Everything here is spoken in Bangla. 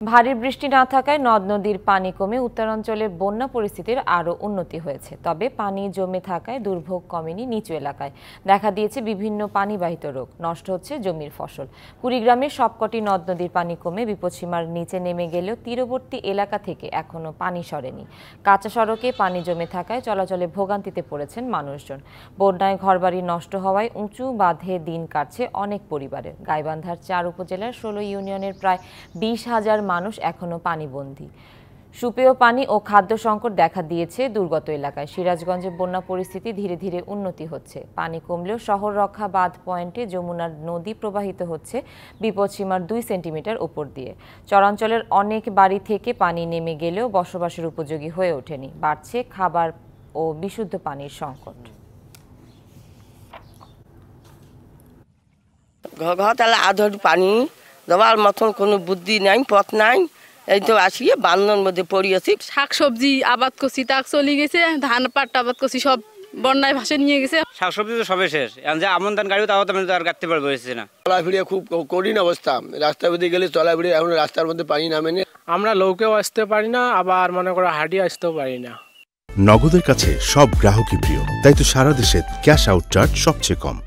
ভারী বৃষ্টি না থাকায় নদ নদীর পানি কমে উত্তরাঞ্চলের বন্যা পরিস্থিতির আরও উন্নতি হয়েছে। তবে পানি জমে থাকায় দুর্ভোগ কমেনি নিচু এলাকায়। দেখা দিয়েছে বিভিন্ন পানিবাহিত রোগ, নষ্ট হচ্ছে জমির ফসল। কুড়িগ্রামের সবকটি নদ নদীর পানি কমে বিপদসীমার নিচে নেমে গেলেও তীরবর্তী এলাকা থেকে এখনও পানি সরেনি। কাঁচা সড়কে পানি জমে থাকায় চলাচলে ভোগান্তিতে পড়েছেন মানুষজন। বন্যায় ঘরবাড়ি নষ্ট হওয়ায় উঁচু বাঁধে দিন কাটছে অনেক পরিবারের। গাইবান্ধার ৪ উপজেলার ১৬ ইউনিয়নের প্রায় ২০,০০০ মানুষ এখনো পানিবন্দী। সুপেয় পানি ও খাদ্য সংকট দেখা দিয়েছে দুর্গত এলাকায়। সিরাজগঞ্জে বন্যা পরিস্থিতি ধীরে ধীরে উন্নতি হচ্ছে। পানি কমলেও শহর রক্ষা বাঁধ পয়েন্টে যমুনার নদী প্রবাহিত হচ্ছে বিপদসীমার ২ সেন্টিমিটার উপর দিয়ে। চরাঞ্চলের অনেক বাড়ি থেকে পানি নেমে গেলেও বসবাসের উপযোগী হয়ে ওঠেনি। বাড়ছে খাবার ও বিশুদ্ধ পানির সংকট। ঘরতলা আধর পানি দেওয়ার মতন কোনো বুদ্ধি নাই, পথ নাই। এই তো আসিয়ে বান্ধর মধ্যে পড়িয়েছি। শাকসবজি আবাদ করছি, তাক চলে গেছে। ধান পাট আবাদ করছি, সব বন্যায় ভাসে নিয়ে গেছে। শাকসবজি তো সবে শেষ। যে আমন ধান গাড়িও তাও আমি আর কাটতে পারবো না। চলাফিরে খুব কঠিন অবস্থা। রাস্তা বেঁধে গেলে চলাফিরে এখন রাস্তার মধ্যে পানি নামেনি। আমরা লৌকেও আসতে পারি না, আবার মনে করো হাঁটিয়ে আসতেও পারি না। নগদের কাছে সব গ্রাহকই প্রিয়, তাই তো সারা দেশে ক্যাশ আউট চার্জ সবচেয়ে কম।